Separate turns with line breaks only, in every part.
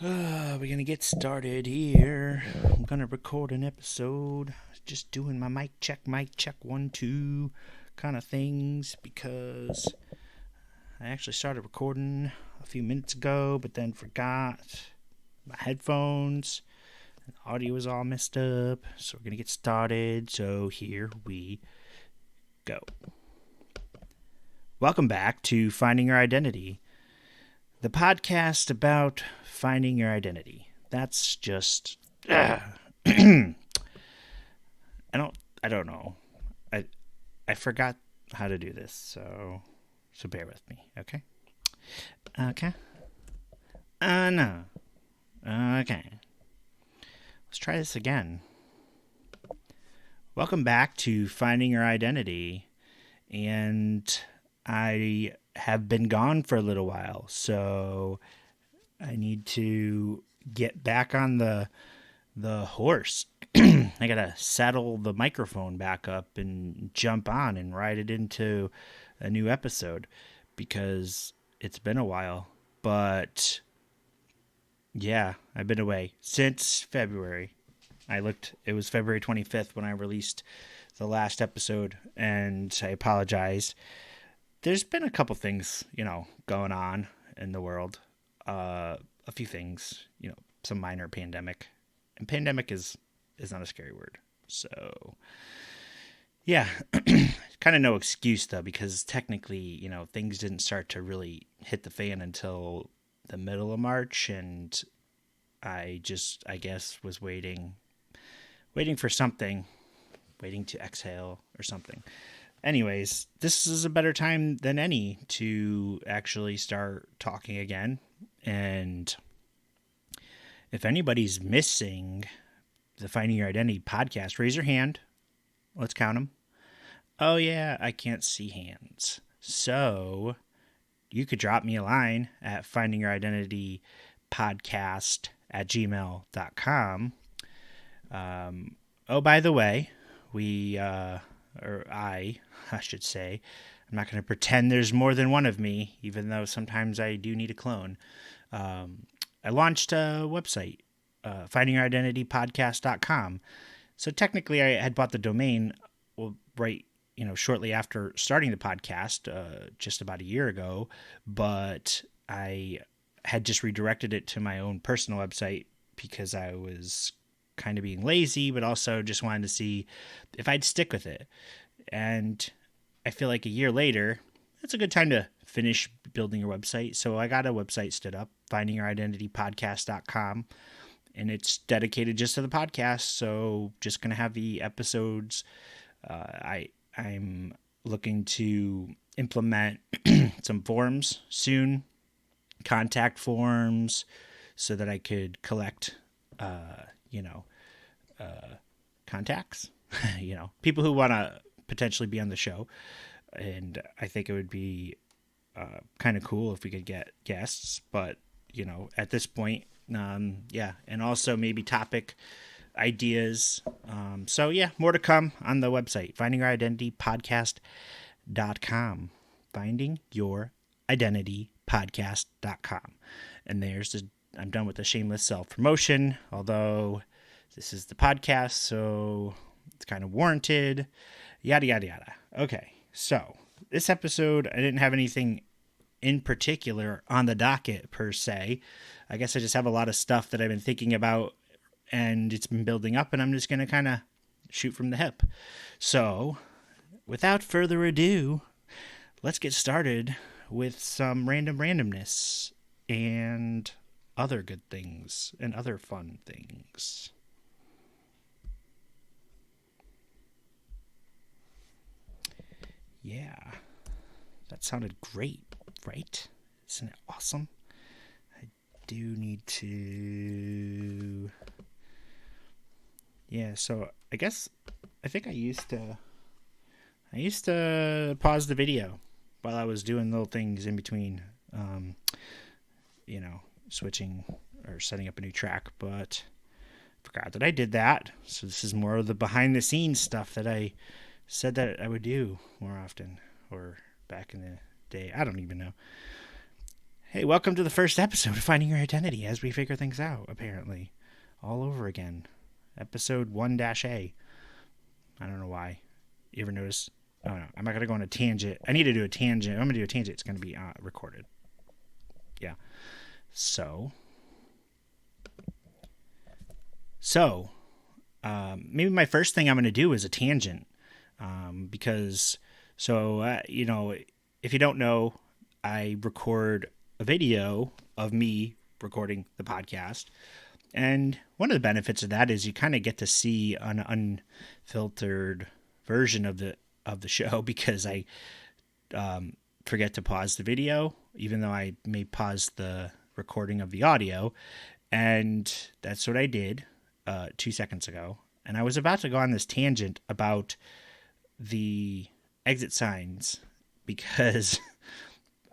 We're gonna get started here. I'm gonna record an episode. Just doing my mic check, 1, 2 kind of things because I actually started recording a few minutes ago, but then forgot my headphones. And the audio was all messed up. So we're gonna get started. So here we go. Welcome back to Finding Your Identity, the podcast about finding your identity. That's just I don't know. I forgot how to do this, so bear with me, okay? Okay. No. Okay. Let's try this again. Welcome back to Finding Your Identity, and I have been gone for a little while, so I need to get back on the horse. I gotta saddle the microphone back up and jump on and ride it into a new episode because it's been a while. But yeah, I've been away since February. It was February 25th when I released the last episode, and I apologize. There's been a couple things, going on in the world. A few things, some minor pandemic. And pandemic is not a scary word. So, yeah, kind of no excuse, though, because technically, things didn't start to really hit the fan until the middle of March. And I guess, was waiting for something, waiting to exhale or something. Anyways, this is a better time than any to actually start talking again. And if anybody's missing the Finding Your Identity podcast, raise your hand. Let's count them. Oh, yeah, I can't see hands. So you could drop me a line at findingyouridentitypodcast@gmail.com. Oh, by the way, I should say, I'm not going to pretend there's more than one of me, even though sometimes I do need a clone. I launched a website, findingyouridentitypodcast.com. So technically, I had bought the domain shortly after starting the podcast, just about a year ago, but I had just redirected it to my own personal website because I was kind of being lazy, but also just wanted to see if I'd stick with it. And I feel like a year later, it's a good time to finish building your website. So I got a website stood up, findingyouridentitypodcast.com, and it's dedicated just to the podcast. So just going to have the episodes. I'm looking to implement some forms soon, contact forms, so that I could collect, contacts, people who want to potentially be on the show. And I think it would be kind of cool if we could get guests, but at this point, and also maybe topic ideas. So yeah, more to come on the website, findingyouridentitypodcast.com, findingyouridentitypodcast.com. And I'm done with the shameless self-promotion, although this is the podcast, so it's kind of warranted, yada, yada, yada. Okay, so this episode, I didn't have anything in particular on the docket per se. I guess I just have a lot of stuff that I've been thinking about, and it's been building up, and I'm just going to kind of shoot from the hip. So, without further ado, let's get started with some random randomness and other good things and other fun things. Yeah, that sounded great, right? Isn't it awesome? I do need to... Yeah, so I think I used to pause the video while I was doing little things in between, switching or setting up a new track, but forgot that I did that. So this is more of the behind the scenes stuff that I said that I would do more often, or back in the day. I don't even know. Hey, welcome to the first episode of Finding Your Identity as we figure things out, apparently. All over again. Episode 1-A. I don't know why. You ever notice? Oh, no. I'm not going to go on a tangent. I need to do a tangent. I'm going to do a tangent. It's going to be recorded. Yeah. So, maybe my first thing I'm going to do is a tangent. Because, if you don't know, I record a video of me recording the podcast. And one of the benefits of that is you kind of get to see an unfiltered version of the show because I forget to pause the video, even though I may pause the recording of the audio. And that's what I did 2 seconds ago. And I was about to go on this tangent about the exit signs because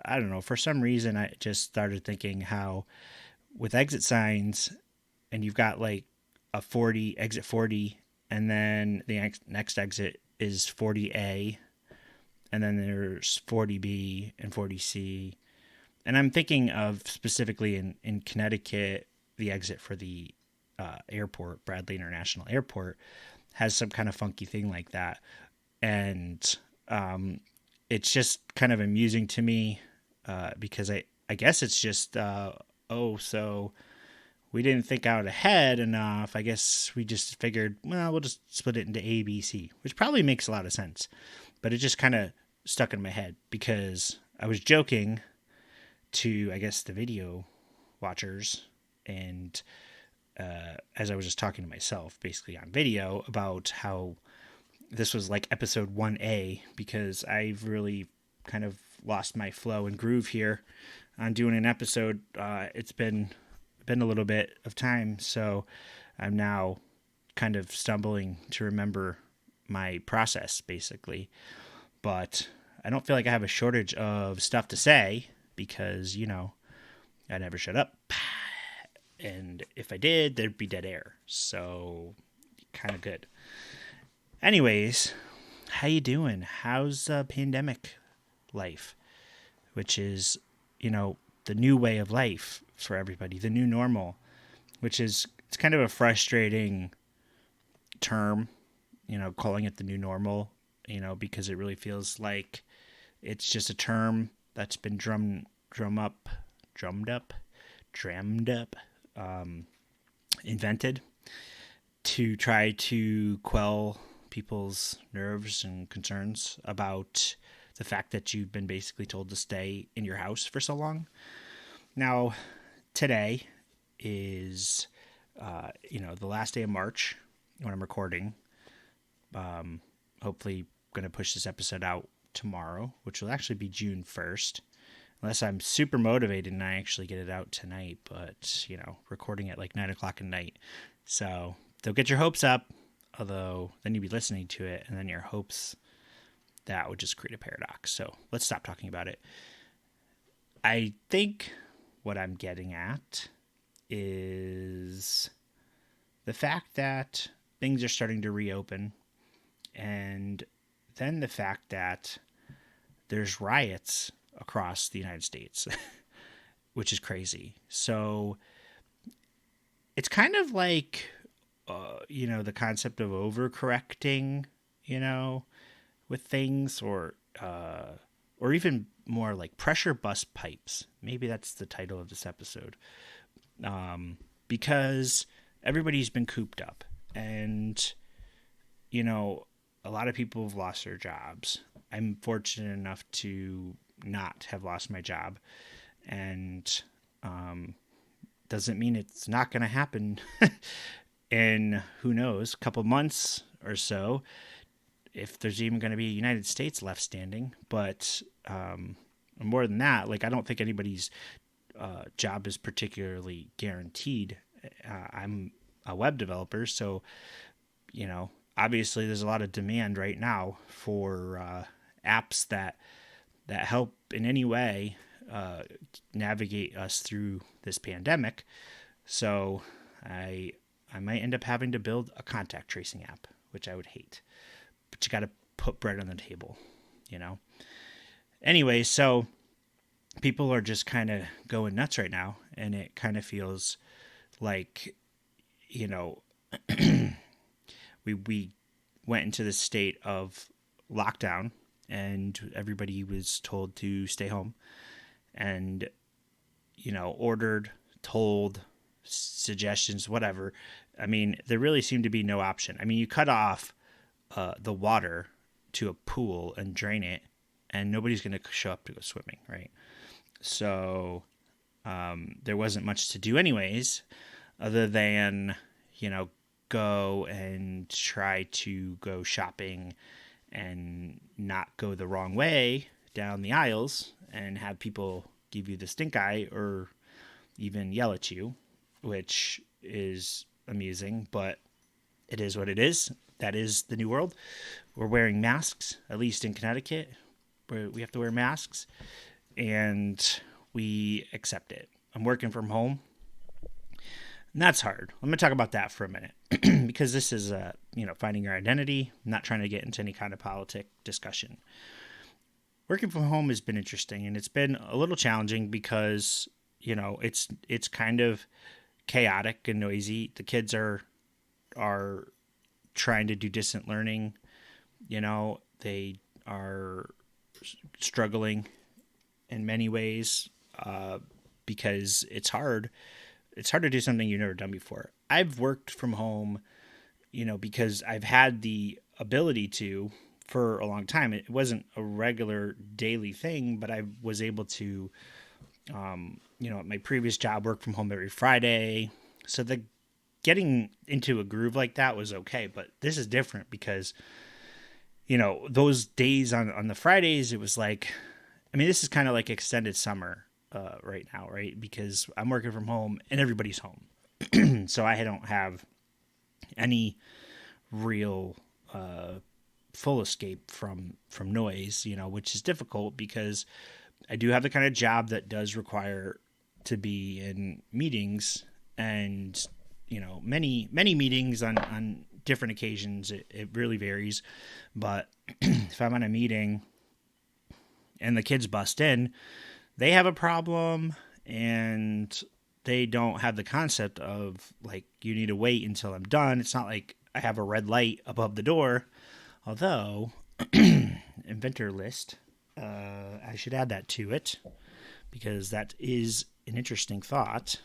I don't know, for some reason I just started thinking how with exit signs and you've got like a 40 exit 40 and then the next exit is 40A and then there's 40B and 40C. And I'm thinking of specifically in Connecticut, the exit for the airport, Bradley International Airport, has some kind of funky thing like that. And it's just kind of amusing to me because I guess it's just, so we didn't think out ahead enough. I guess we just figured, well, we'll just split it into A, B, C, which probably makes a lot of sense. But it just kind of stuck in my head because I was joking to, I guess, the video watchers and as I was just talking to myself, basically on video, about how this was like episode 1A because I've really kind of lost my flow and groove here on doing an episode. It's been a little bit of time, so I'm now kind of stumbling to remember my process, basically. But I don't feel like I have a shortage of stuff to say because, I never shut up. And if I did, there'd be dead air. So, kind of good. Anyways, how you doing? How's pandemic life? Which is, the new way of life for everybody, the new normal, which is, it's kind of a frustrating term, calling it the new normal, because it really feels like it's just a term that's been drummed up, invented to try to quell people's nerves and concerns about the fact that you've been basically told to stay in your house for so long. Now, today is, the last day of March when I'm recording. Hopefully going to push this episode out tomorrow, which will actually be June 1st. Unless I'm super motivated and I actually get it out tonight, but, recording at like 9 o'clock at night. So don't get your hopes up, although then you'd be listening to it and then your hopes, that would just create a paradox. So let's stop talking about it. I think what I'm getting at is the fact that things are starting to reopen, and then the fact that there's riots across the United States, which is crazy. So it's kind of like, the concept of overcorrecting, with things, or even more like pressure bust pipes. Maybe that's the title of this episode. Because everybody's been cooped up and, a lot of people have lost their jobs. I'm fortunate enough to not have lost my job, and doesn't mean it's not going to happen in, who knows, a couple months or so, if there's even going to be a United States left standing. But more than that, like, I don't think anybody's job is particularly guaranteed. I'm a web developer, so obviously there's a lot of demand right now for apps that help in any way navigate us through this pandemic. So I might end up having to build a contact tracing app, which I would hate. But you got to put bread on the table, Anyway, so people are just kind of going nuts right now, and it kind of feels like, you know, we went into the state of lockdown, and everybody was told to stay home, and ordered, told, suggestions, whatever. I mean, there really seemed to be no option. I mean, you cut off the water to a pool and drain it, and nobody's going to show up to go swimming, right? So there wasn't much to do, anyways, other than, go and try to go shopping and not go the wrong way down the aisles and have people give you the stink eye or even yell at you, which is amusing, but it is what it is. That is the new world. We're wearing masks, at least in Connecticut, where we have to wear masks, and we accept it. I'm working from home, and that's hard. I'm going to talk about that for a minute because this is, finding your identity. I'm not trying to get into any kind of politic discussion. Working from home has been interesting, and it's been a little challenging because, it's kind of chaotic and noisy. The kids are trying to do distant learning. They are struggling in many ways because it's hard. It's hard to do something you've never done before. I've worked from home, because I've had the ability to for a long time. It wasn't a regular daily thing, but I was able to, at my previous job, work from home every Friday. So the getting into a groove like that was okay, but this is different because, those days on the Fridays, it was like, this is kind of like extended summer right now, right? Because I'm working from home and everybody's home. So I don't have any real full escape from noise, which is difficult because I do have the kind of job that does require to be in meetings and, many meetings on different occasions. It really varies. But if I'm on a meeting and the kids bust in, they have a problem and they don't have the concept of like, you need to wait until I'm done. It's not like I have a red light above the door, although inventor list, I should add that to it because that is an interesting thought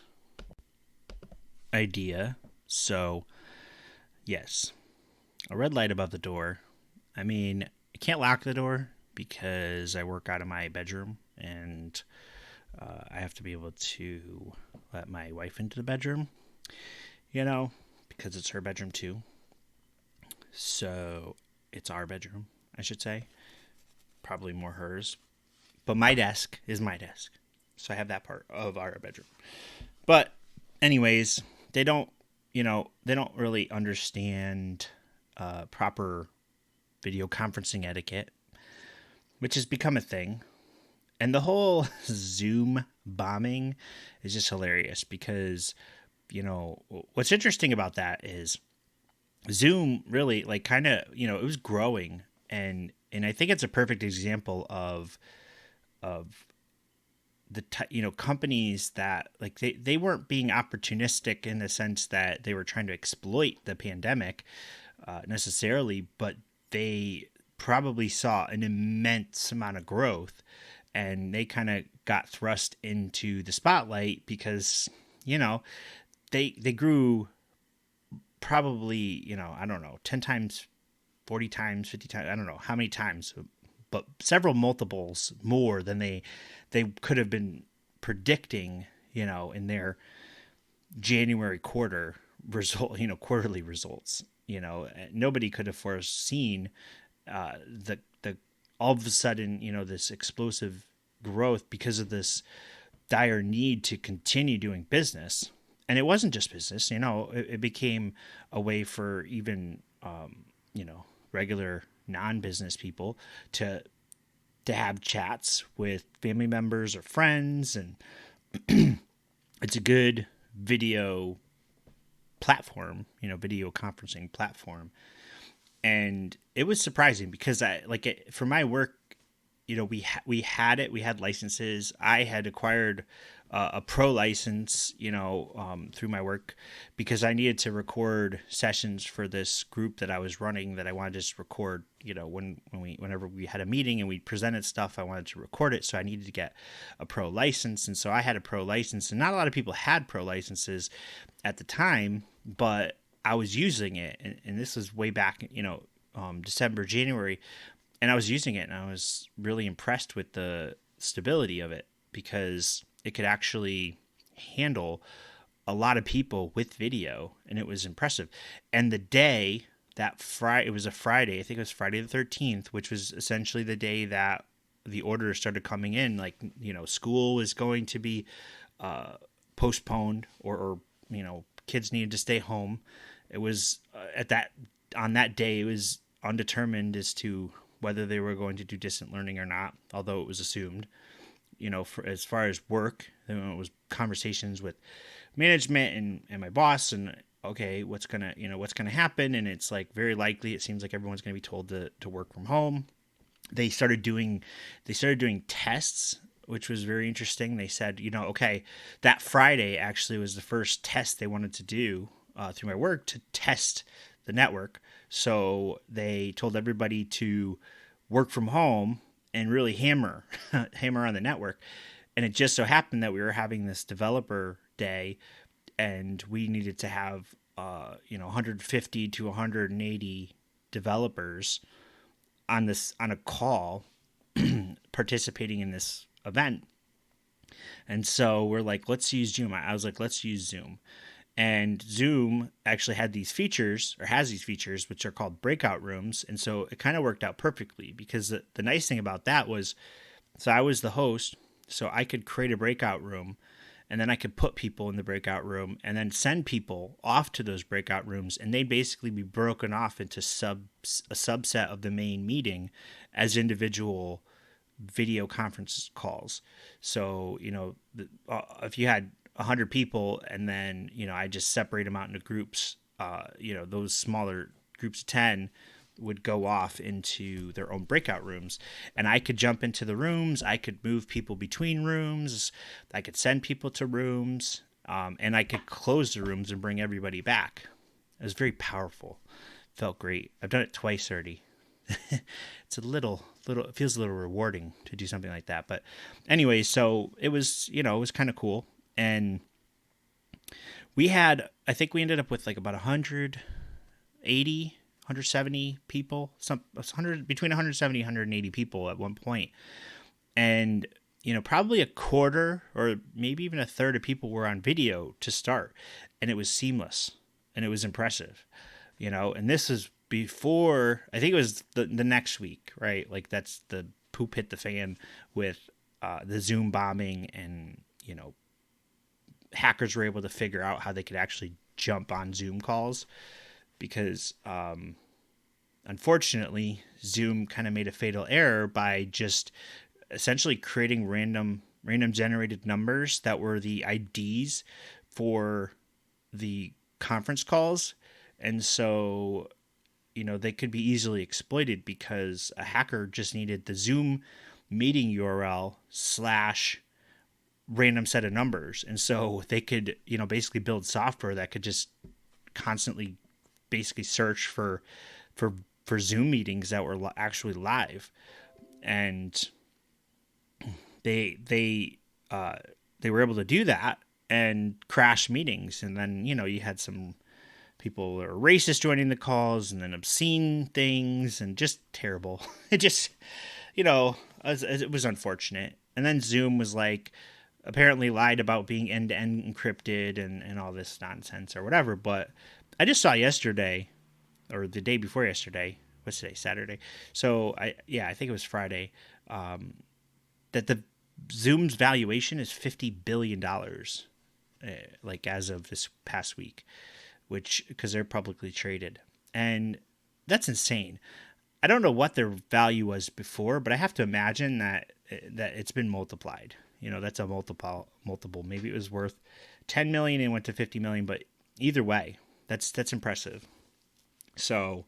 idea. So yes, a red light above the door. I can't lock the door because I work out of my bedroom, and I have to be able to let my wife into the bedroom, because it's her bedroom too. So it's our bedroom, I should say. Probably more hers. But my desk is my desk. So I have that part of our bedroom. But anyways, they don't really understand proper video conferencing etiquette, which has become a thing. And the whole Zoom bombing is just hilarious because, what's interesting about that is Zoom really it was growing, and I think it's a perfect example of the companies that they weren't being opportunistic in the sense that they were trying to exploit the pandemic necessarily, but they probably saw an immense amount of growth, and they kind of got thrust into the spotlight because they grew probably, I don't know, 10 times, 40 times, 50 times, I don't know how many times, but several multiples more than they could have been predicting, in their January quarter result, quarterly results. Nobody could have foreseen the all of a sudden, this explosive growth because of this dire need to continue doing business. And it wasn't just business, it became a way for even, regular non-business people to have chats with family members or friends. And it's a good video platform, video conferencing platform. And it was surprising because for my work, we had it. We had licenses. I had acquired a pro license, through my work, because I needed to record sessions for this group that I was running. That I wanted to just record. Whenever we had a meeting and we presented stuff, I wanted to record it. So I needed to get a pro license, and so I had a pro license. And not a lot of people had pro licenses at the time, but I was using it, and this was way back, December, January. And I was using it, and I was really impressed with the stability of it, because it could actually handle a lot of people with video, and it was impressive. And the day that Friday, it was a Friday, I think it was Friday the 13th, which was essentially the day that the orders started coming in. Like, school was going to be postponed, or kids needed to stay home. It was on that day, it was undetermined as to whether they were going to do distant learning or not, although it was assumed. As far as work, it was conversations with management and my boss, and okay, what's gonna happen, and it's like very likely, it seems like everyone's gonna be told to work from home. They started doing tests, which was very interesting. They said, okay, that Friday actually was the first test they wanted to do through my work to test the network. So they told everybody to work from home and really hammer on the network. And it just so happened that we were having this developer day, and we needed to have 150 to 180 developers on a call participating in this event. And so we're like, let's use Zoom. I was like, let's use Zoom. And Zoom actually has these features, which are called breakout rooms. And so it kind of worked out perfectly, because the nice thing about that was, so I was the host, so I could create a breakout room, and then I could put people in the breakout room and then send people off to those breakout rooms, and they'd basically be broken off into a subset of the main meeting as individual video conference calls. So, if you had 100 people, and then I just separate them out into groups, those smaller groups of 10 would go off into their own breakout rooms, and I could jump into the rooms, I could move people between rooms, I could send people to rooms, and I could close the rooms and bring everybody back. It was very powerful, felt great. I've done it twice already. It's it feels a little rewarding to do something like that. But anyway, so it was kind of cool. And I think we ended up with like about 180, 170 people, between 170 and 180 people at one point. And, probably a quarter or maybe even a third of people were on video to start, and it was seamless and it was impressive, and this is before, I think it was the next week, right? Like, that's the poop hit the fan with the Zoom bombing, and, hackers were able to figure out how they could actually jump on Zoom calls, because unfortunately Zoom kind of made a fatal error by just essentially creating random generated numbers that were the IDs for the conference calls. And so, they could be easily exploited, because a hacker just needed the Zoom meeting URL / random set of numbers. And so they could, basically build software that could just constantly basically search for Zoom meetings that were actually live. And they were able to do that and crash meetings. And then, you had some people that were racist joining the calls, and then obscene things, and just terrible. It just, it was unfortunate. And then Zoom was like, apparently lied about being end-to-end encrypted and all this nonsense or whatever. But I just saw yesterday, or the day before yesterday, what's today, Saturday? So I think it was Friday, that the Zoom's valuation is $50 billion, like as of this past week, because they're publicly traded. And that's insane. I don't know what their value was before, but I have to imagine that it's been multiplied. That's a multiple. Maybe it was worth 10 million and went to 50 million, but either way, that's impressive. So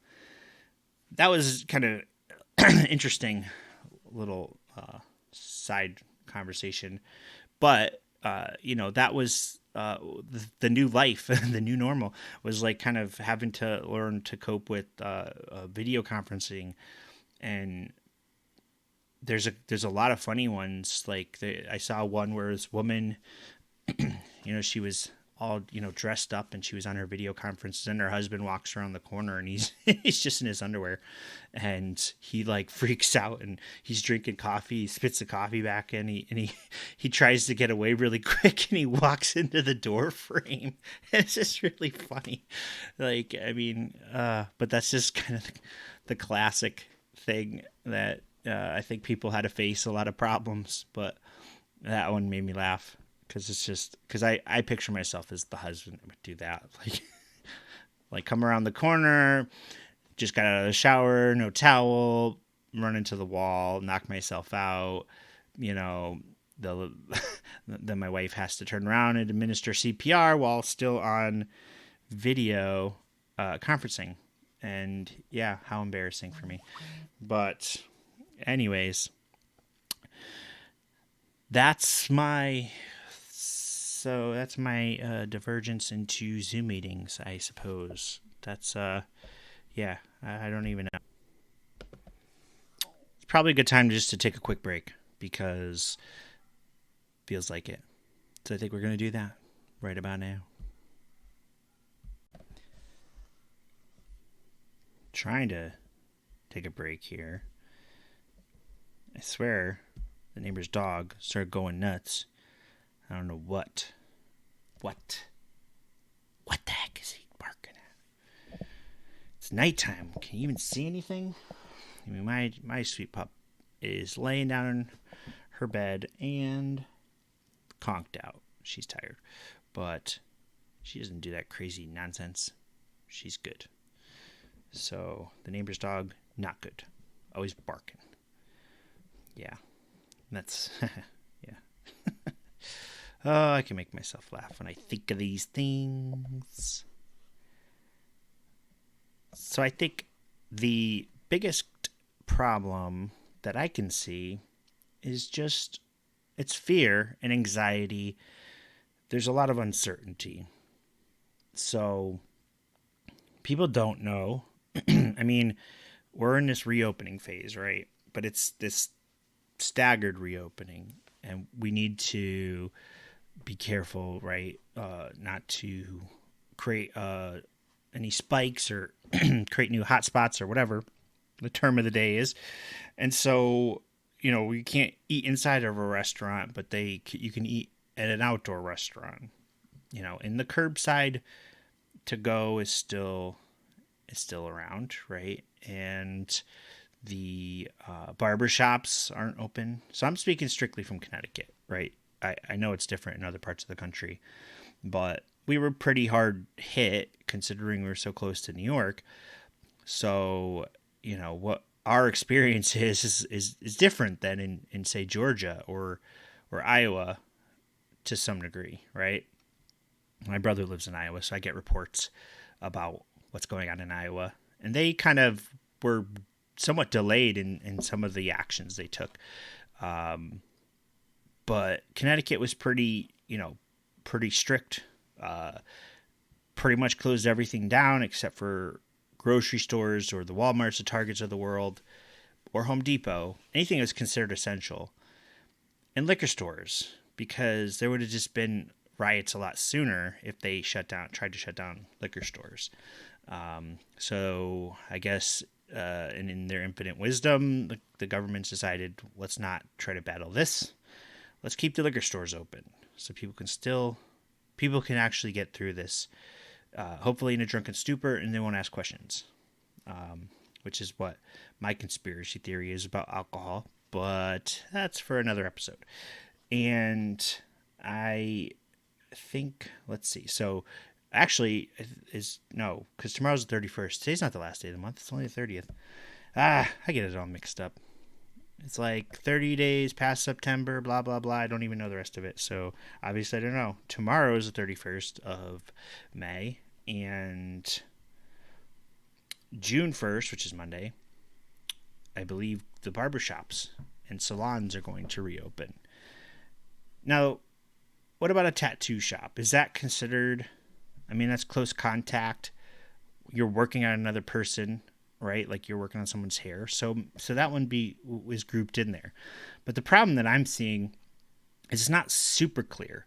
that was kind of interesting little side conversation. But, that was the new life, the new normal was like kind of having to learn to cope with video conferencing. And there's a lot of funny ones. Like I saw one where this woman, she was all, dressed up and she was on her video conference, and her husband walks around the corner and he's he's just in his underwear, and he like freaks out and he's drinking coffee, he spits the coffee back in, he tries to get away really quick and he walks into the door frame. It's just really funny. Like, I mean, but that's just kind of the classic thing that I think people had to face a lot of problems, but that one made me laugh. Because I picture myself as the husband that would do that. Like come around the corner, just got out of the shower, no towel, run into the wall, knock myself out. Then my wife has to turn around and administer CPR while still on video conferencing. And yeah, how embarrassing for me. But anyways, that's my divergence into Zoom meetings, I suppose. That's, I don't even know. It's probably a good time just to take a quick break because it feels like it. So I think we're going to do that right about now. Trying to take a break here. I swear the neighbor's dog started going nuts. I don't know what. What the heck is he barking at? It's nighttime. Can you even see anything? I mean, my sweet pup is laying down in her bed and conked out. She's tired, but she doesn't do that crazy nonsense. She's good. So the neighbor's dog, not good. Always barking. Yeah, that's yeah. Oh, I can make myself laugh when I think of these things. So I think the biggest problem that I can see is just it's fear and anxiety. There's a lot of uncertainty. So people don't know. I mean, we're in this reopening phase, right? But it's this staggered reopening, and we need to be careful, right? Not to create any spikes or create new hotspots or whatever the term of the day is. And so, we can't eat inside of a restaurant, but you can eat at an outdoor restaurant. And the curbside to go is still around, right? And the barber shops aren't open. So I'm speaking strictly from Connecticut, right? I know it's different in other parts of the country, but we were pretty hard hit considering we were so close to New York. So, what our experience is different than in say Georgia or Iowa to some degree, right? My brother lives in Iowa, so I get reports about what's going on in Iowa, and they kind of were somewhat delayed in some of the actions they took. But Connecticut was pretty strict. Pretty much closed everything down except for grocery stores or the Walmarts, the Targets of the world, or Home Depot. Anything that was considered essential. And liquor stores, because there would have just been riots a lot sooner if they tried to shut down liquor stores. So I guess, and in their infinite wisdom, the government's decided, let's not try to battle this. Let's keep the liquor stores open so people can actually get through this, hopefully in a drunken stupor, and they won't ask questions, which is what my conspiracy theory is about alcohol, but that's for another episode. And I think, let's see, so actually because tomorrow's the 31st. Today's not the last day of the month, it's only the 30th. I get it all mixed up. It's like 30 days past September, blah, blah, blah. I don't even know the rest of it. So obviously I don't know. Tomorrow is the 31st of May, and June 1st, which is Monday, I believe the barbershops and salons are going to reopen. Now, what about a tattoo shop? Is that considered? I mean, that's close contact. You're working on another person, right? Like you're working on someone's hair. So that one was grouped in there. But the problem that I'm seeing is it's not super clear,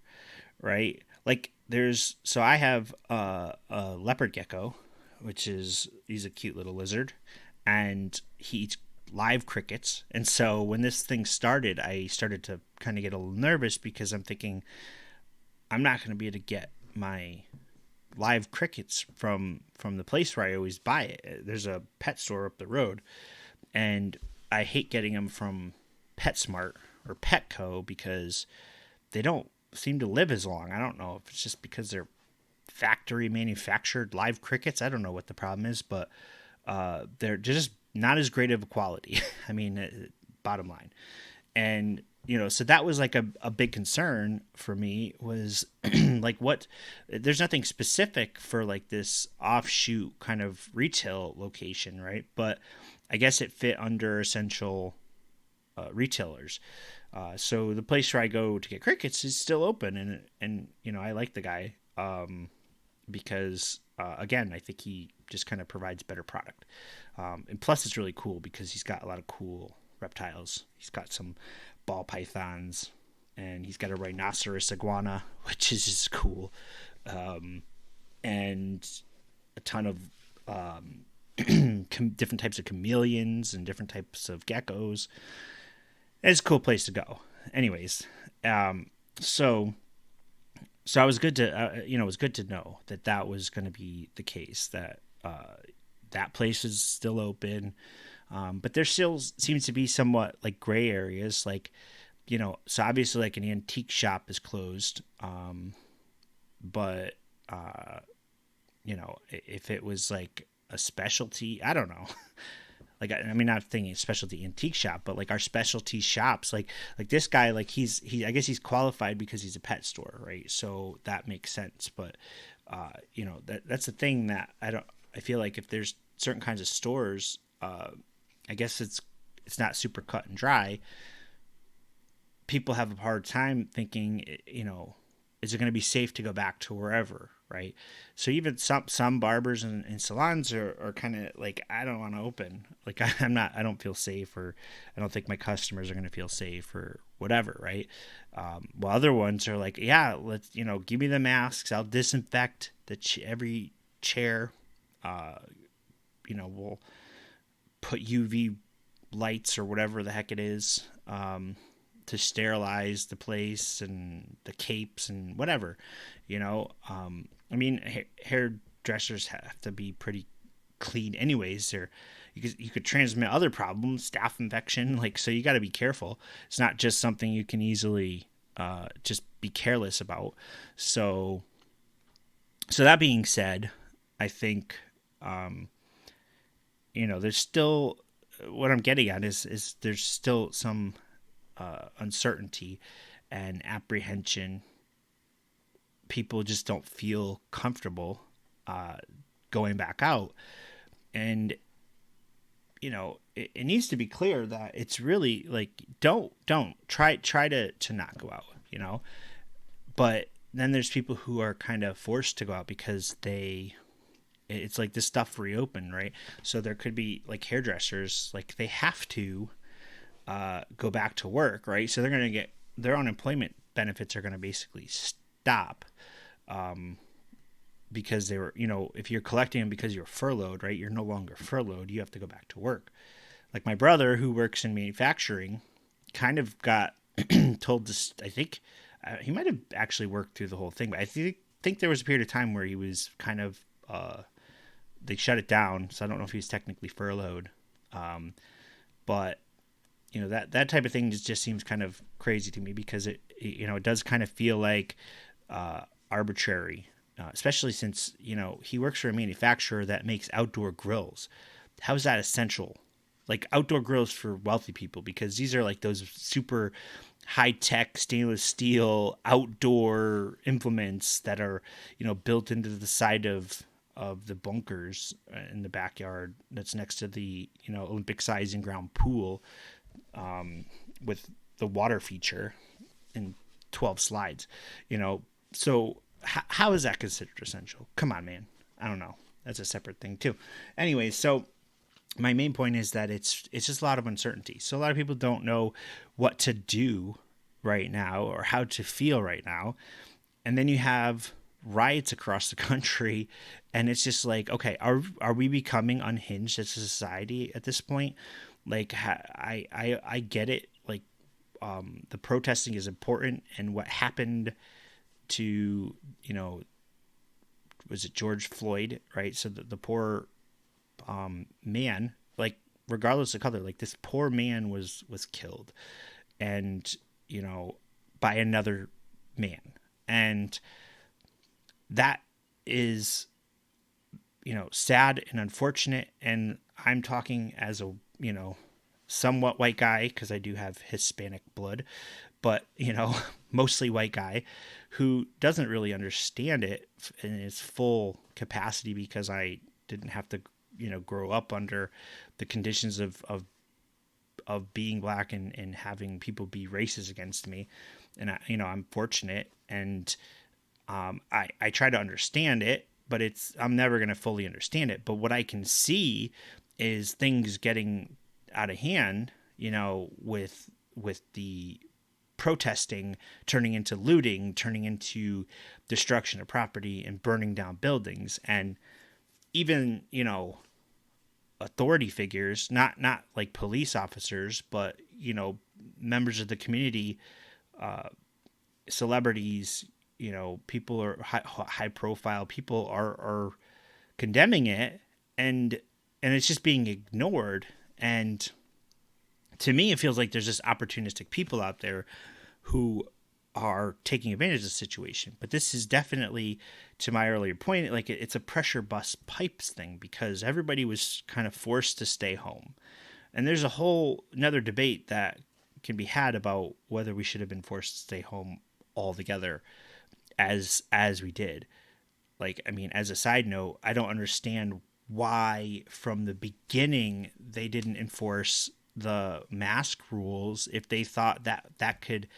right? Like I have a leopard gecko, he's a cute little lizard, and he eats live crickets. And so when this thing started, I started to kind of get a little nervous because I'm thinking I'm not going to be able to get my live crickets from the place where I always buy it. There's a pet store up the road, and I hate getting them from PetSmart or Petco because they don't seem to live as long. I don't know if it's just because they're factory manufactured live crickets. I don't know what the problem is, but they're just not as great of a quality. I mean, bottom line. And so that was like a big concern for me was like there's nothing specific for like this offshoot kind of retail location, right? But I guess it fit under essential retailers. So the place where I go to get crickets is still open, and I like the guy because again, I think he just kind of provides better product. And plus it's really cool because he's got a lot of cool reptiles. He's got some ball pythons, and he's got a rhinoceros iguana, which is just cool, and a ton of different types of chameleons and different types of geckos. It's a cool place to go. Anyways, so it was good to it was good to know that was going to be the case, that that place is still open. But there still seems to be somewhat like gray areas, like, so obviously like an antique shop is closed. But, if it was like a specialty, I don't know. Like, I mean, not thinking specialty antique shop, but like our specialty shops, like this guy, like I guess he's qualified because he's a pet store, right? So that makes sense. But, that's the thing that I feel like if there's certain kinds of stores, I guess it's not super cut and dry. People have a hard time thinking, is it going to be safe to go back to wherever, right? So even some barbers and salons are kind of like, I don't want to open. Like I don't feel safe, or I don't think my customers are going to feel safe, or whatever, right? While other ones are like, yeah, let's, give me the masks. I'll disinfect every chair. We'll put UV lights or whatever the heck it is, to sterilize the place, and the capes and whatever, I mean, hairdressers have to be pretty clean anyways. You could transmit other problems, staph infection, like, so you got to be careful. It's not just something you can easily just be careless about. So that being said, I think, there's still, what I'm getting at is there's still some uncertainty and apprehension. People just don't feel comfortable going back out. And, it needs to be clear that it's really like, don't try to not go out, but then there's people who are kind of forced to go out because it's like this stuff reopened, right? So there could be like hairdressers, like they have to go back to work, right? So they're going to get their unemployment benefits are going to basically stop, because they were, if you're collecting them because you're furloughed, right? You're no longer furloughed. You have to go back to work. Like my brother, who works in manufacturing, kind of got told this. I think he might have actually worked through the whole thing, but I think there was a period of time where he was kind of they shut it down. So I don't know if he was technically furloughed, but that type of thing just seems kind of crazy to me, because it does kind of feel like arbitrary, especially since he works for a manufacturer that makes outdoor grills. How is that essential? Like outdoor grills for wealthy people, because these are like those super high-tech stainless steel outdoor implements that are built into the side of the bunkers in the backyard that's next to the Olympic size in ground pool. with the water feature in 12 slides, so how is that considered essential? Come on, man. I don't know. That's a separate thing too. Anyway, so my main point is that it's just a lot of uncertainty. So a lot of people don't know what to do right now or how to feel right now. And then you have riots across the country, and it's just like, okay, are we becoming unhinged as a society at this point? Like, I get it. Like, the protesting is important, and what happened to, was it George Floyd, right? So the poor man, like, regardless of color, like, this poor man was killed, and by another man, and that is sad and unfortunate. And I'm talking as a somewhat white guy, because I do have Hispanic blood, but mostly white guy who doesn't really understand it in its full capacity, because I didn't have to grow up under the conditions of being black and having people be racist against me. And I'm fortunate, and I try to understand it, but I'm never going to fully understand it. But what I can see is things getting out of hand, with the protesting turning into looting, turning into destruction of property and burning down buildings. And even, authority figures, not like police officers, but, members of the community, celebrities, people are high profile people are condemning it, and it's just being ignored. And to me, it feels like there's just opportunistic people out there who are taking advantage of the situation. But this is definitely, to my earlier point, like, it's a pressure bust pipes thing, because everybody was kind of forced to stay home. And there's a whole another debate that can be had about whether we should have been forced to stay home altogether as we did. Like, I mean, as a side note, I don't understand why from the beginning they didn't enforce the mask rules if they thought that could,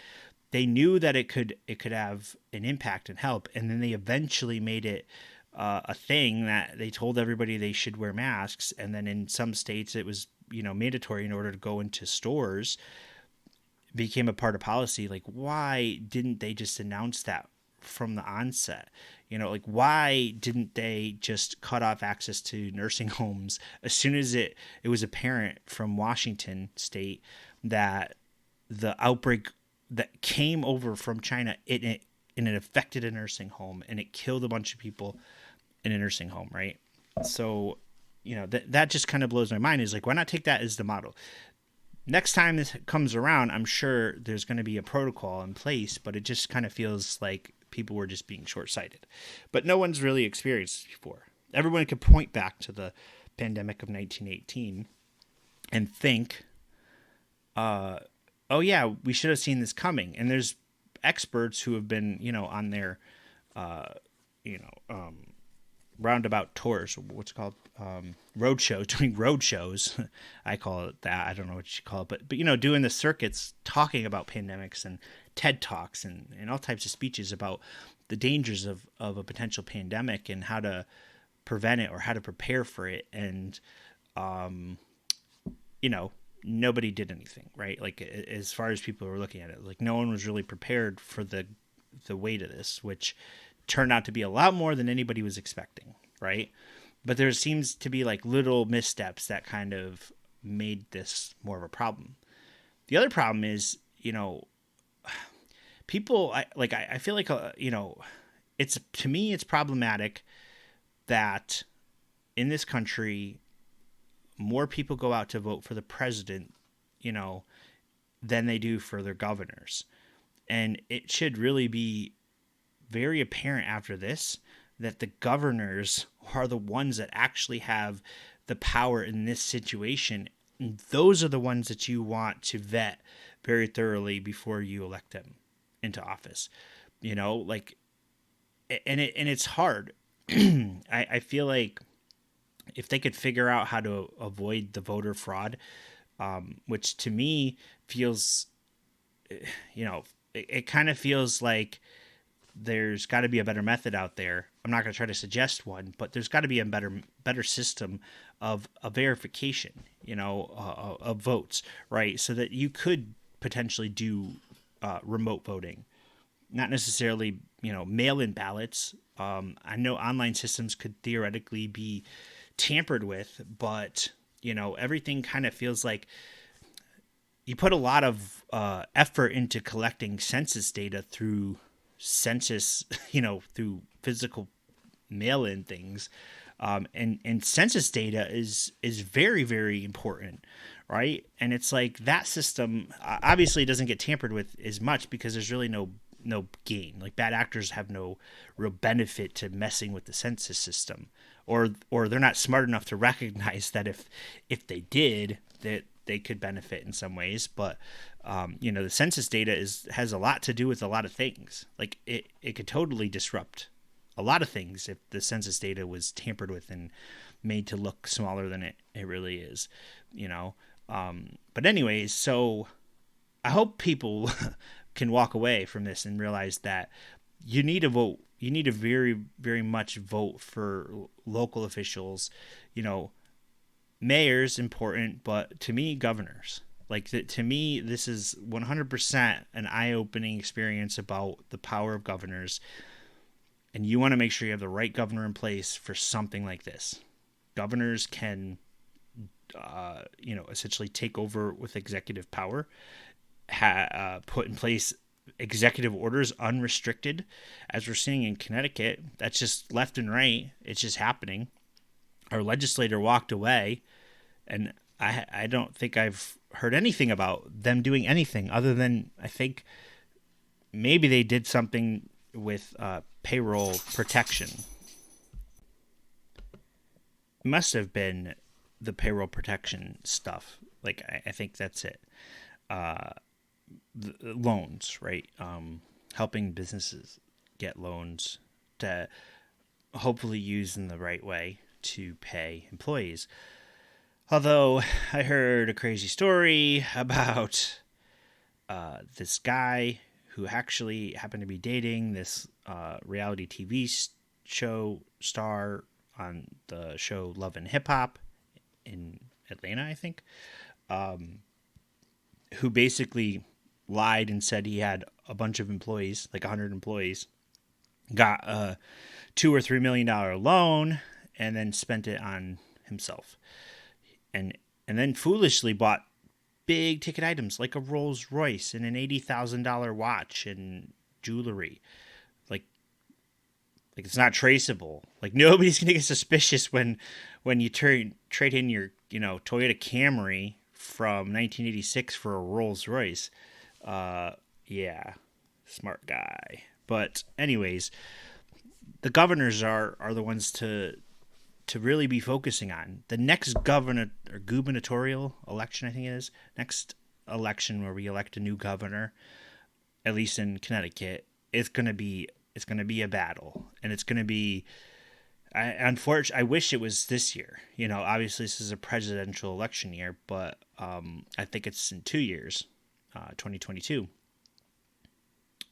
they knew that it could have an impact and help. And then they eventually made it a thing that they told everybody they should wear masks. And then in some states it was, mandatory in order to go into stores, became a part of policy. Like, why didn't they just announce that from the onset? Like, why didn't they just cut off access to nursing homes as soon as it was apparent from Washington state that the outbreak that came over from China, it affected a nursing home, and it killed a bunch of people in a nursing home, right? So, that just kind of blows my mind. Is like, why not take that as the model? Next time this comes around, I'm sure there's going to be a protocol in place, but it just kind of feels like people were just being short-sighted. But no one's really experienced this before. Everyone could point back to the pandemic of 1918 and think, oh yeah, we should have seen this coming. And there's experts who have been, on their, roundabout tours, what's it called, road shows, doing road shows. I call it that. I don't know what you call it, but doing the circuits, talking about pandemics and TED Talks and all types of speeches about the dangers of a potential pandemic and how to prevent it or how to prepare for it. And, nobody did anything, right? Like, as far as people were looking at it, like, no one was really prepared for the weight of this, which turned out to be a lot more than anybody was expecting, right? But there seems to be like little missteps that kind of made this more of a problem. The other problem is, people, I feel like, to me, it's problematic that in this country, more people go out to vote for the president, than they do for their governors. And it should really be very apparent after this that the governors are the ones that actually have the power in this situation. And those are the ones that you want to vet very thoroughly before you elect them into office. And it's hard. I feel like if they could figure out how to avoid the voter fraud, which to me feels you know, it kind of feels like there's got to be a better method out there. I'm not going to try to suggest one, but there's got to be a better system of a verification, of votes, right? So that you could potentially do remote voting, not necessarily, mail-in ballots. I know online systems could theoretically be tampered with, but everything kind of feels like you put a lot of effort into collecting census data through census, through physical mail-in things, and census data is very, very important, right? And it's like that system obviously doesn't get tampered with as much because there's really no gain. Like bad actors have no real benefit to messing with the census system, or they're not smart enough to recognize that if they did, that they could benefit in some ways. But the census data has a lot to do with a lot of things. Like it could totally disrupt a lot of things if the census data was tampered with and made to look smaller than it really is, but anyways, so I hope people can walk away from this and realize that you need to vote. You need to very, very much vote for local officials. Mayors important, but to me, governors. Like to me, this is 100% an eye-opening experience about the power of governors. And you want to make sure you have the right governor in place for something like this. Governors can, essentially take over with executive power, put in place executive orders unrestricted, as we're seeing in Connecticut. That's just left and right. It's just happening. Our legislator walked away, and I don't think I've heard anything about them doing anything other than I think maybe they did something with payroll protection. It must have been the payroll protection stuff. Like I think that's it. The loans, right? Helping businesses get loans to hopefully use in the right way to pay employees. Although I heard a crazy story about this guy who actually happened to be dating this reality TV show star on the show Love and Hip Hop in Atlanta, I think, who basically lied and said he had a bunch of employees, like 100 employees, got a $2 or $3 million loan, and then spent it on himself, and then foolishly bought big ticket items like a Rolls Royce and an $80,000 watch and jewelry. Like it's not traceable. Like nobody's gonna get suspicious when you trade in your Toyota Camry from 1986 for a Rolls Royce. Yeah, smart guy. But anyways, the governors are the ones to really be focusing on. The next gubernatorial election, I think it is, next election where we elect a new governor, at least in Connecticut, it's gonna be a battle, and it's gonna be. I wish it was this year. Obviously this is a presidential election year, but I think it's in 2 years, 2022.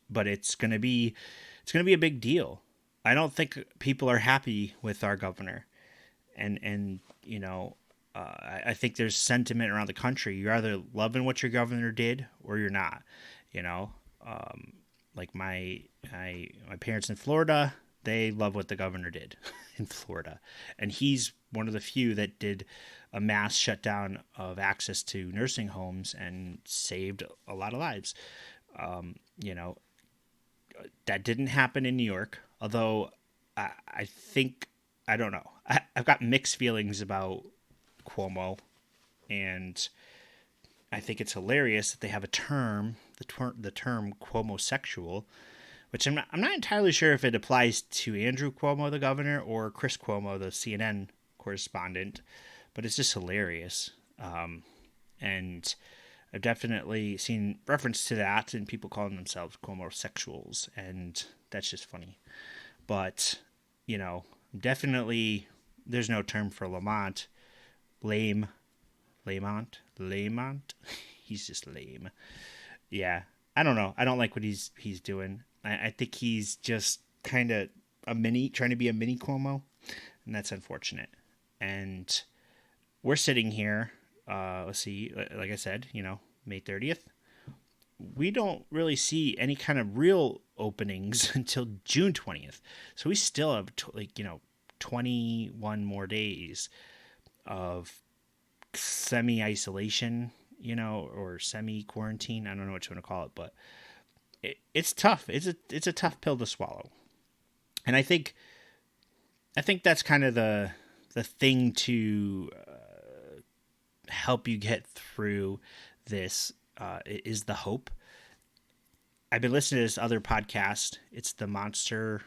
But it's gonna be a big deal. I don't think people are happy with our governor. And I think there's sentiment around the country. You're either loving what your governor did or you're not. Like my parents in Florida, they love what the governor did in Florida, and he's one of the few that did a mass shutdown of access to nursing homes and saved a lot of lives. That didn't happen in New York, although I think. I don't know. I've got mixed feelings about Cuomo, and I think it's hilarious that they have a term, the term Cuomo-sexual, which I'm not entirely sure if it applies to Andrew Cuomo, the governor, or Chris Cuomo, the CNN correspondent, but it's just hilarious. And I've definitely seen reference to that and people calling themselves Cuomo-sexuals, and that's just funny. But, definitely, there's no term for Lamont. Lamont. He's just lame. Yeah. I don't know. I don't like what he's doing. I think he's just kind of trying to be a mini Cuomo, and that's unfortunate. And we're sitting here. Let's see. Like I said, May 30th. We don't really see any kind of real openings until June 20th. So we still have 21 more days of semi-isolation, or semi-quarantine. I don't know what you want to call it, but it's tough. It's a tough pill to swallow. And I think that's kind of the thing to help you get through this is the hope. I've been listening to this other podcast. It's the Monster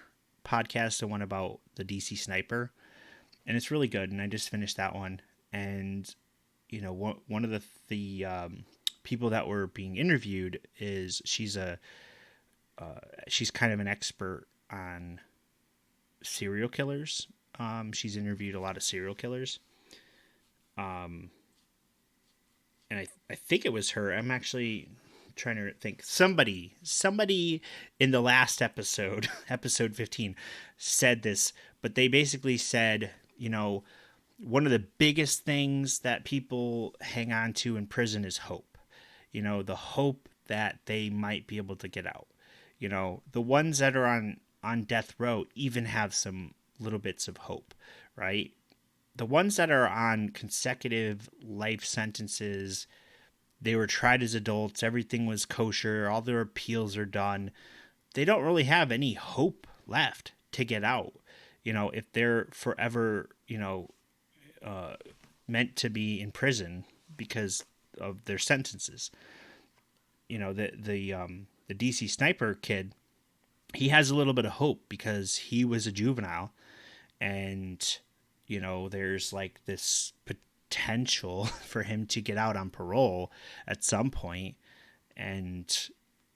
podcast, the one about the DC sniper, and it's really good. And I just finished that one. And one of the people that were being interviewed is she's kind of an expert on serial killers. She's interviewed a lot of serial killers. And I think it was her. I'm actually trying to think. Somebody in the last episode, episode 15, said this, but they basically said, one of the biggest things that people hang on to in prison is hope. The hope that they might be able to get out. The ones that are on death row even have some little bits of hope, right? The ones that are on consecutive life sentences, they were tried as adults, everything was kosher, all their appeals are done. They don't really have any hope left to get out. If they're forever, meant to be in prison because of their sentences. The DC sniper kid, he has a little bit of hope because he was a juvenile, and there's like this potential for him to get out on parole at some point, and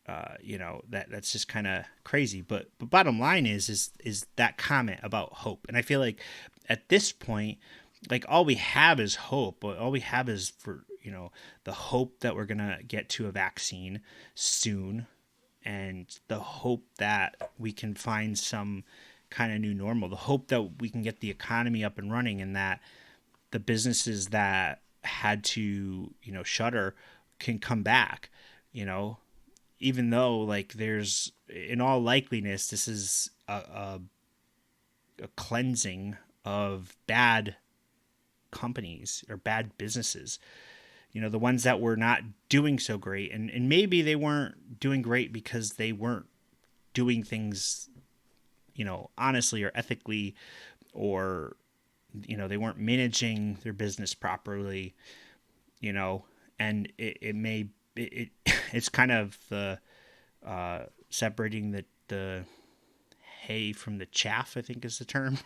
that's just kind of crazy. But bottom line is that comment about hope, and I feel like at this point, like all we have is hope. All we have is for the hope that we're gonna get to a vaccine soon, and the hope that we can find some kind of new normal, the hope that we can get the economy up and running, and that the businesses that had to shutter can come back. Even though like there's, in all likeliness, this is a cleansing of bad companies or bad businesses, the ones that were not doing so great, and maybe they weren't doing great because they weren't doing things honestly or ethically, or they weren't managing their business properly, and it's kind of the separating the hay from the chaff, I think is the term.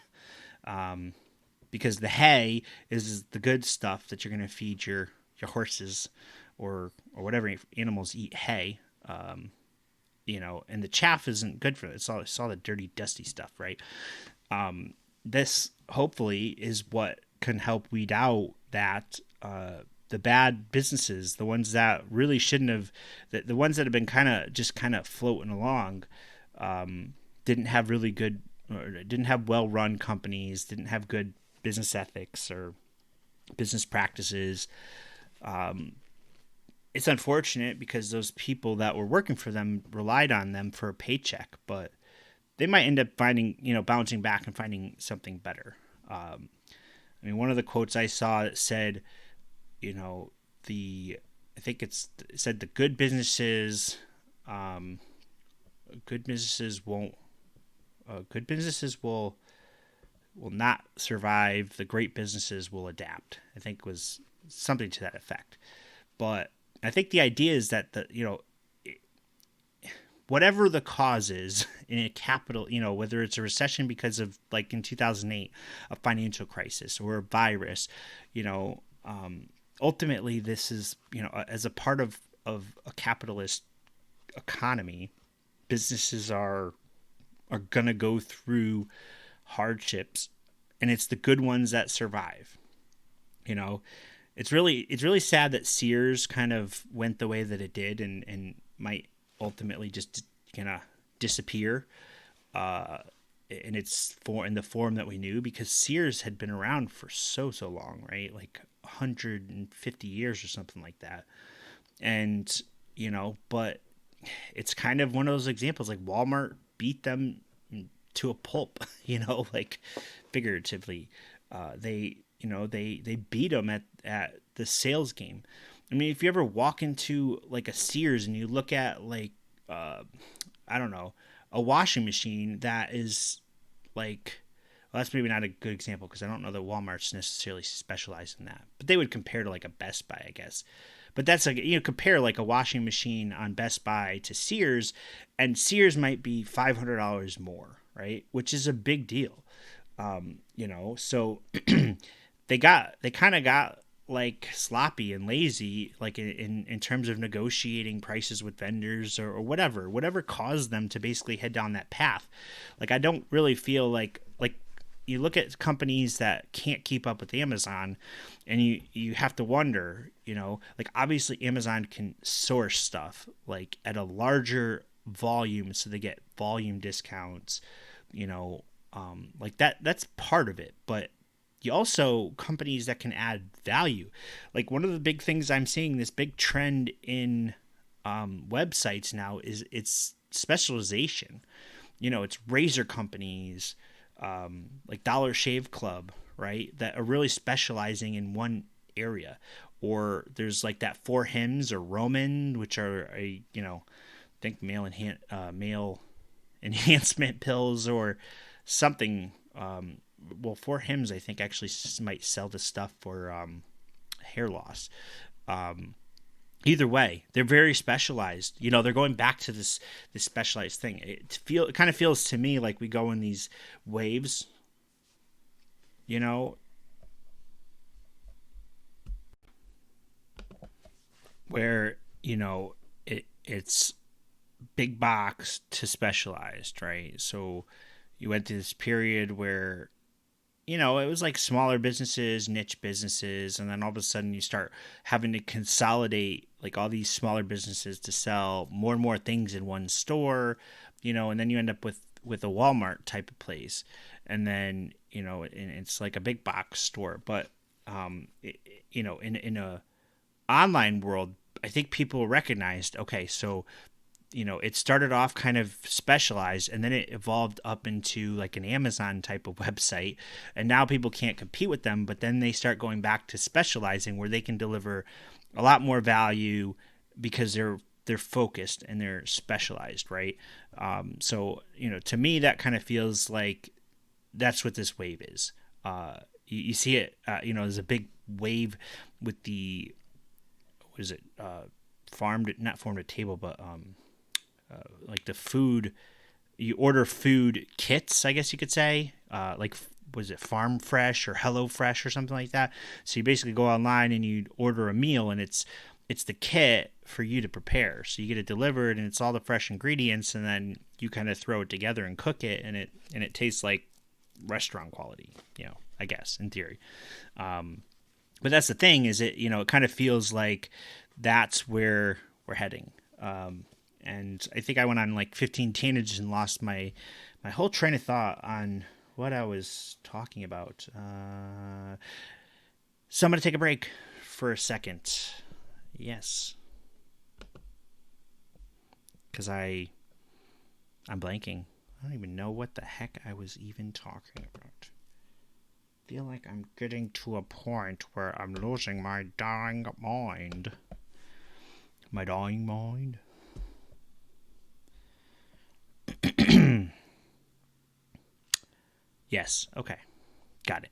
Because the hay is the good stuff that you're going to feed your horses or whatever animals eat hay, and the chaff isn't good for it. It's all the dirty, dusty stuff, right? This hopefully is what can help weed out that the bad businesses, the ones that really shouldn't have, the ones that have been kind of floating along, didn't have really good, or didn't have well-run companies, didn't have good business ethics or business practices. It's unfortunate because those people that were working for them relied on them for a paycheck, but they might end up finding, bouncing back and finding something better. One of the quotes I saw that said, I think it said the good businesses will not survive. The great businesses will adapt. I think was something to that effect. But I think the idea is that whatever the cause is in a capital, whether it's a recession because of, like in 2008, a financial crisis or a virus, ultimately this is, as a part of a capitalist economy, businesses are going to go through hardships, and it's the good ones that survive. It's really sad that Sears kind of went the way that it did, and might ultimately just gonna disappear, in in the form that we knew, because Sears had been around for so long, right? Like 150 years or something like that. And but it's kind of one of those examples, like Walmart beat them to a pulp, like figuratively. They beat them at the sales game. I mean, if you ever walk into like a Sears and you look at like I don't know, a washing machine that is like, well, that's maybe not a good example because I don't know that Walmart's necessarily specialized in that, but they would compare to like a Best Buy, I guess. But that's like, compare like a washing machine on Best Buy to Sears, and Sears might be $500 more, right? Which is a big deal. So they kind of got like sloppy and lazy, like in terms of negotiating prices with vendors, or whatever caused them to basically head down that path. Like, I don't really feel like you look at companies that can't keep up with Amazon, and you have to wonder, like, obviously Amazon can source stuff like at a larger volume, so they get volume discounts, like that's part of it. But you also, companies that can add value, like one of the big things I'm seeing, this big trend in websites now, is it's specialization. It's razor companies, like Dollar Shave Club, right, that are really specializing in one area. Or there's like that Four Hims or Roman, which are I think male enhancement pills or something. Well, Four Hims, I think, actually might sell the stuff for hair loss. Either way, they're very specialized. They're going back to this specialized thing. It kind of feels to me like we go in these waves. Where it's big box to specialized, right? So you went through this period where it was like smaller businesses, niche businesses, and then all of a sudden you start having to consolidate like all these smaller businesses to sell more and more things in one store, and then you end up with a Walmart type of place, and then it's like a big box store. But in a online world, I think people recognized, okay, so it started off kind of specialized, and then it evolved up into like an Amazon type of website, and now people can't compete with them. But then they start going back to specializing, where they can deliver a lot more value because they're focused and they're specialized, right? So to me, that kind of feels like that's what this wave is. You see it, there's a big wave with the, what is it, not farm to table, but like the food, you order food kits, I guess you could say, like, was it Farm Fresh or Hello Fresh or something like that? So you basically go online and you order a meal, and it's the kit for you to prepare. So you get it delivered, and it's all the fresh ingredients, and then you kind of throw it together and cook it, and it tastes like restaurant quality, I guess, in theory. But that's the thing, is it kind of feels like that's where we're heading. And I think I went on like 15 tangents and lost my whole train of thought on what I was talking about. So I'm going to take a break for a second. Yes. Because I'm blanking. I don't even know what the heck I was even talking about. I feel like I'm getting to a point where I'm losing my dying mind. My dying mind? Yes. Okay. Got it.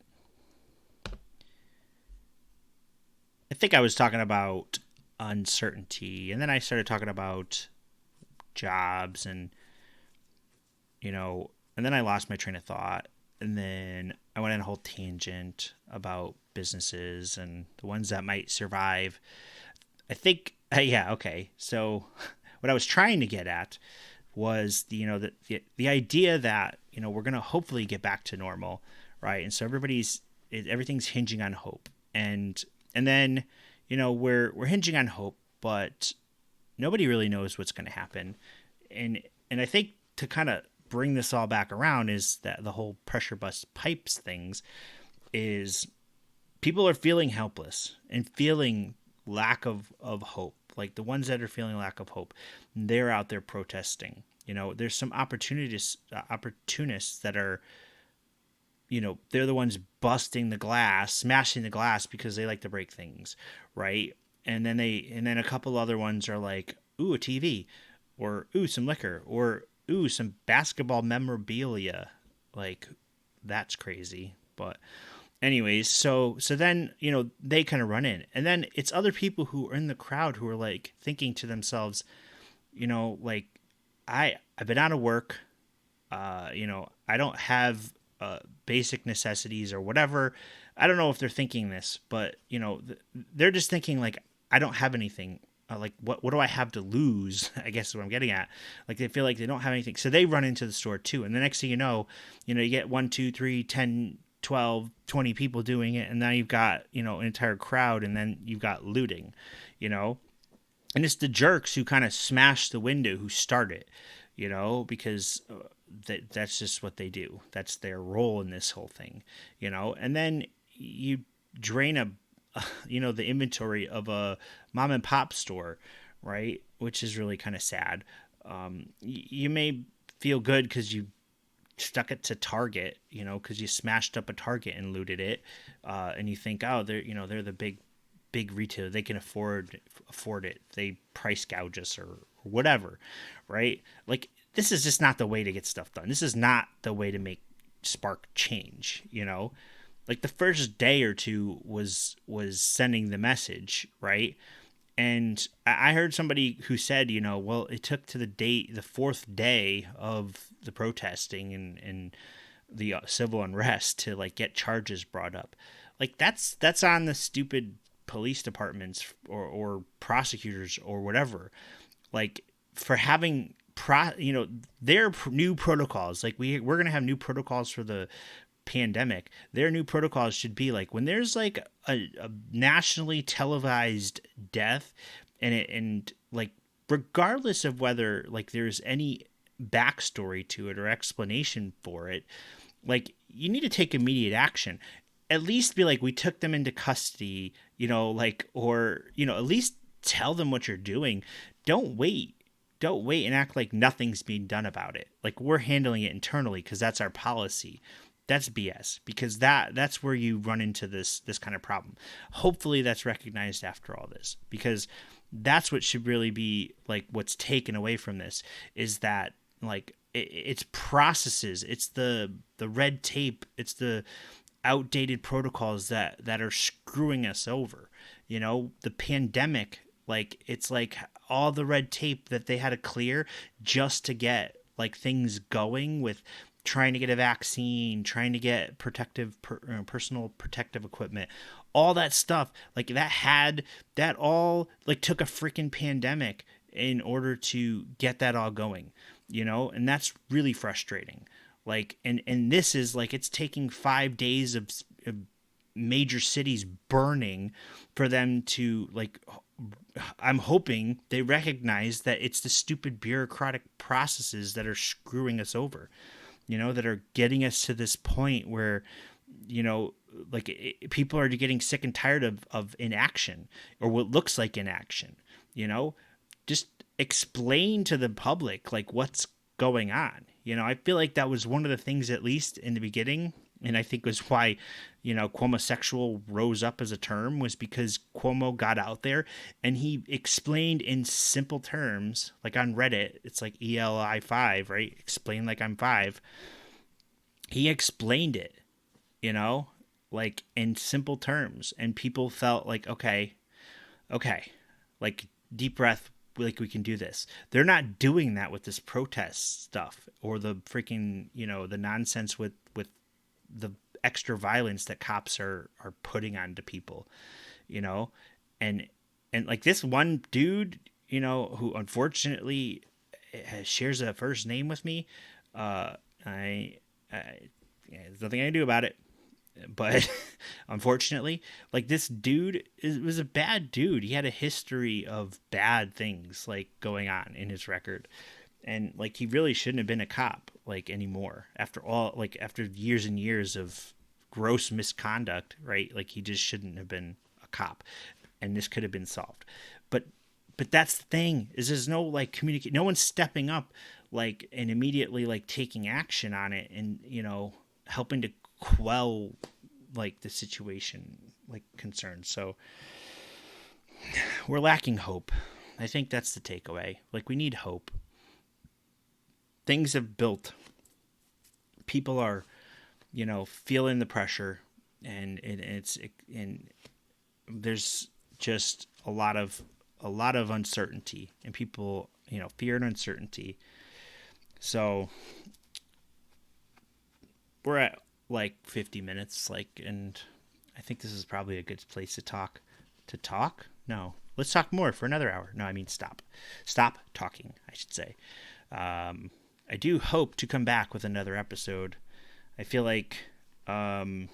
I think I was talking about uncertainty, and then I started talking about jobs, and and then I lost my train of thought, and then I went on a whole tangent about businesses and the ones that might survive. I think, yeah, okay. So what I was trying to get at was the idea that we're going to hopefully get back to normal, right? And so everything's hinging on hope, and then we're hinging on hope, but nobody really knows what's going to happen. And I think to kind of bring this all back around is that the whole pressure bust pipes things is people are feeling helpless and feeling lack of hope. Like the ones that are feeling lack of hope, they're out there protesting. There's some opportunists that are, they're the ones busting the glass, smashing the glass because they like to break things, right? And then a couple other ones are like, ooh, a TV, or ooh, some liquor, or ooh, some basketball memorabilia. Like, that's crazy. But anyways, so then, they kind of run in. And then it's other people who are in the crowd who are like thinking to themselves, like, I've been out of work. I don't have basic necessities or whatever. I don't know if they're thinking this, but they're just thinking like, I don't have anything. Like what do I have to lose? I guess is what I'm getting at. Like they feel like they don't have anything, so they run into the store too. And the next thing you get 1, 2, 3, 10, 12, 20 people doing it, and now you've got an entire crowd, and then you've got looting, and it's the jerks who kind of smash the window who start it, because that's just what they do. That's their role in this whole thing, and then you drain the inventory of a mom and pop store, right? Which is really kind of sad. You may feel good because you stuck it to Target, because you smashed up a Target and looted it, and you think, oh, they're the big retailer, they can afford it. They price gouge us or whatever, right? Like this is just not the way to get stuff done. This is not the way to spark change, Like the first day or two was sending the message, right? And I heard somebody who said, well, it took to the fourth day of the protesting and the civil unrest to like get charges brought up. Like that's on the stupid police departments or prosecutors or whatever. Like for having their new protocols. Like we're going to have new protocols for the pandemic. Their new protocols should be like when there's like a nationally televised death and like regardless of whether like there's any backstory to it or explanation for it, like you need to take immediate action. At least be like, we took them into custody, or at least tell them what you're doing. Don't wait and act like nothing's being done about it. Like we're handling it internally because that's our policy. That's BS, because that's where you run into this kind of problem. Hopefully that's recognized after all this, because that's what should really be like what's taken away from this is that like it's processes, it's the red tape, it's the outdated protocols that are screwing us over. The pandemic, like it's like all the red tape that they had to clear just to get like things going with trying to get a vaccine, trying to get personal protective equipment, all that stuff. Like that all like took a freaking pandemic in order to get that all going, and that's really frustrating. Like, and this is like, it's taking 5 days of major cities burning for them to like, I'm hoping they recognize that it's the stupid bureaucratic processes that are screwing us over, that are getting us to this point where, people are getting sick and tired of inaction or what looks like inaction, just explain to the public, like what's going on. I feel like that was one of the things, at least in the beginning, and I think was why, Cuomo-sexual rose up as a term, was because Cuomo got out there and he explained in simple terms, like on Reddit, it's like ELI5, right? Explain like I'm 5. He explained it, like in simple terms, and people felt like, okay, like deep breath, like we can do this. They're not doing that with this protest stuff or the freaking, the nonsense with the extra violence that cops are putting onto people, and like this one dude, who unfortunately shares a first name with me. There's nothing I can do about it. But unfortunately, like, this dude was a bad dude. He had a history of bad things like going on in his record, and like he really shouldn't have been a cop like anymore. After all, like after years and years of gross misconduct, right? Like he just shouldn't have been a cop, and this could have been solved. But that's the thing, is there's no like communicate. No one's stepping up like and immediately like taking action on it, and helping to quell like the situation, like concerns. So we're lacking hope. I think that's the takeaway. Like, we need hope. Things have built. People are, feeling the pressure, and there's just a lot of uncertainty, and people, fear and uncertainty. So we're at like 50 minutes, like, and I think this is probably a good place to talk. No, let's talk more for another hour. No, I mean, stop talking, I should say. I do hope to come back with another episode. I feel like I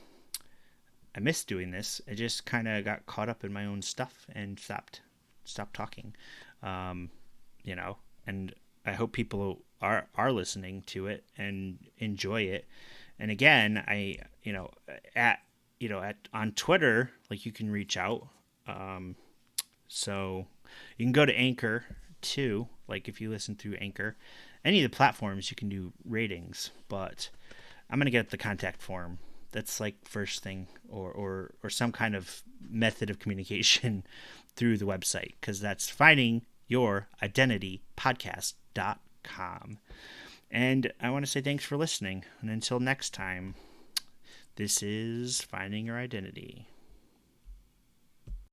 missed doing this. I just kind of got caught up in my own stuff and stopped talking. And I hope people are listening to it and enjoy it. And again, on Twitter, like, you can reach out. So you can go to Anchor too. Like, if you listen through Anchor, any of the platforms, you can do ratings, but I'm going to get the contact form. That's like first thing, or some kind of method of communication through the website, because that's findingyouridentitypodcast.com. And I want to say thanks for listening. And until next time, this is Finding Your Identity.